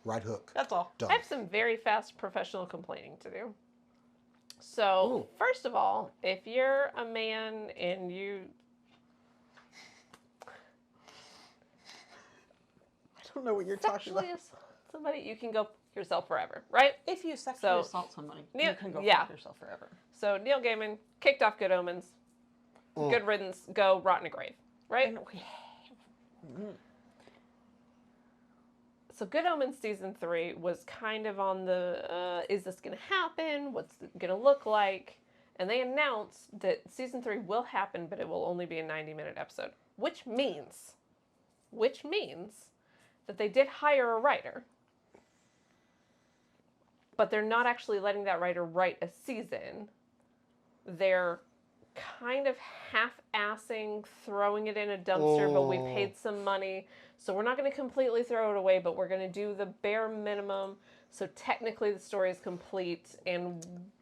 Right hook. That's all. Done. I have some very fast professional complaining to do. So, first of all, if you're a man and you... I don't know what you're talking about. sexually assault somebody, you can go f yourself forever, right? If you sexually assault somebody, you can go fuck yourself forever. So Neil Gaiman kicked off Good Omens. Good riddance, go rot in a grave, right? So Good Omens season 3 was kind of on the, is this going to happen? What's it going to look like? And they announced that season 3 will happen, but it will only be a 90-minute episode, which means that they did hire a writer, but they're not actually letting that writer write a season. They're kind of half-assing, throwing it in a dumpster, but we paid some money, so we're not going to completely throw it away, but we're going to do the bare minimum, so technically the story is complete,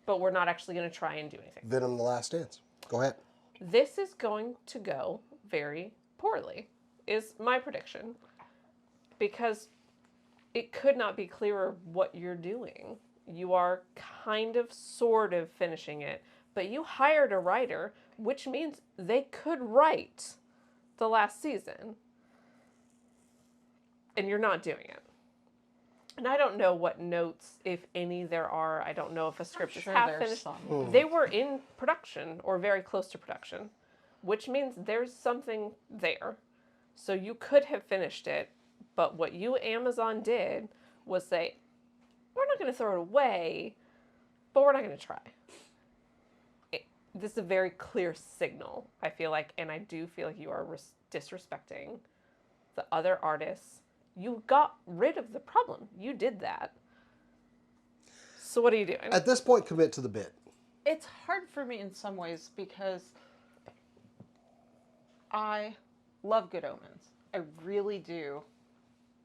but we're not actually going to try and do anything. Venom: The Last Dance. Go ahead. This is going to go very poorly, is my prediction, because it could not be clearer what you're doing. You are kind of, sort of finishing it, but you hired a writer, which means they could write the last season, and you're not doing it. And I don't know what notes, if any, there are. I don't know if a script is half finished. They were in production, or very close to production, which means there's something there. So you could have finished it, but what you, Amazon, did was say, we're not going to throw it away, but we're not going to try. This is a very clear signal, I feel like, and I do feel like you are disrespecting the other artists. You got rid of the problem. You did that. So what are you doing? At this point, commit to the bit. It's hard for me in some ways because I love Good Omens. I really do.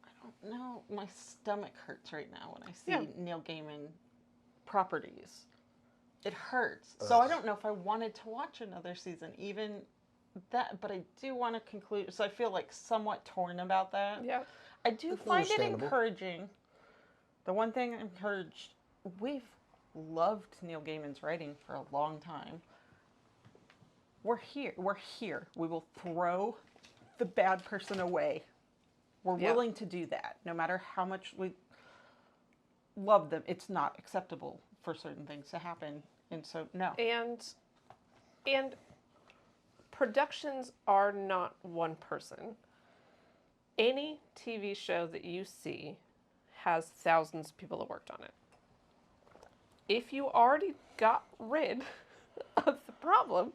I don't know. My stomach hurts right now when I see Neil Gaiman properties. It hurts. So I don't know if I wanted to watch another season, even that, but I do want to conclude. So I feel like somewhat torn about that. Yeah. I do find it encouraging. The one thing I'm encouraged, we've loved Neil Gaiman's writing for a long time. We're here. We're here. We will throw the bad person away. We're willing to do that, no matter how much we love them. It's not acceptable for certain things to happen, and so no. And productions are not one person. Any TV show that you see has thousands of people that worked on it. If you already got rid of the problem,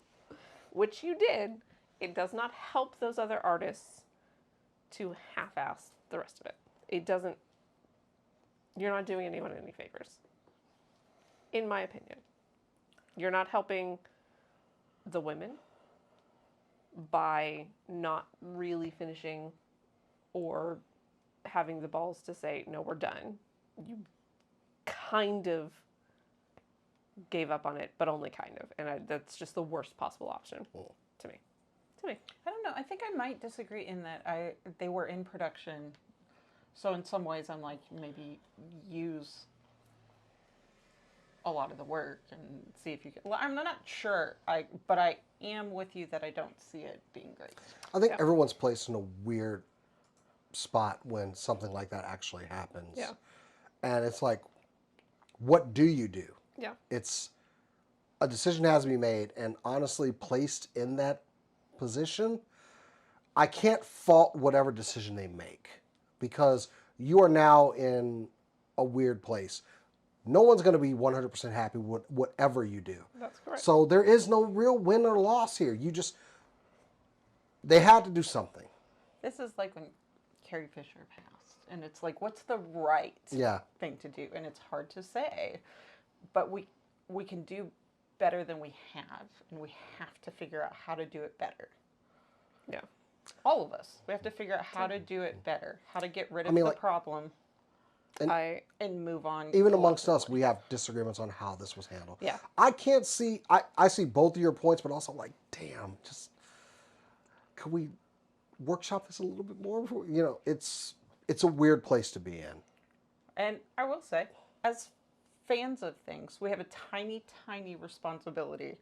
which you did, it does not help those other artists to half-ass the rest of it. It doesn't, you're not doing anyone any favors. In my opinion. You're not helping the women by not really finishing or having the balls to say, no, we're done. You kind of gave up on it, but only kind of. And that's just the worst possible option to me. I don't know. I think I might disagree in that they were in production. So in some ways, I'm like, maybe use a lot of the work and see if you can. Well, I'm not sure, but I am with you that I don't see it being great. I think everyone's placed in a weird spot when something like that actually happens. Yeah. And it's like, what do you do? Yeah. It's a decision has to be made, and honestly, placed in that position, I can't fault whatever decision they make because you are now in a weird place. No one's going to be 100% happy with whatever you do. That's correct. So there is no real win or loss here. They had to do something. This is like when Carrie Fisher passed, and it's like, what's the right thing to do? And it's hard to say, but we can do better than we have, and we have to figure out how to do it better. Yeah. All of us. We have to figure out how to do it better, how to get rid of the problem. and move on. Even amongst us, we have disagreements on how this was handled. Yeah. I can't see. I see both of your points, but also like, damn, just could we workshop this a little bit more? You know, it's a weird place to be in. And I will say, as fans of things, we have a tiny, tiny responsibility.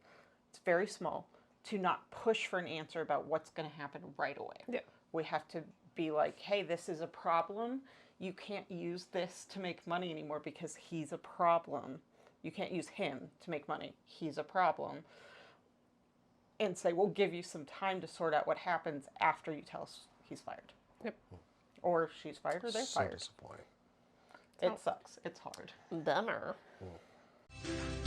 It's very small to not push for an answer about what's going to happen right away. Yeah. We have to be like, hey, this is a problem. You can't use this to make money anymore because he's a problem. You can't use him to make money. He's a problem. And say, we'll give you some time to sort out what happens after you tell us he's fired. Yep. Or she's fired or they're So fired. disappointing. It sucks. It's hard. Bummer. Mm.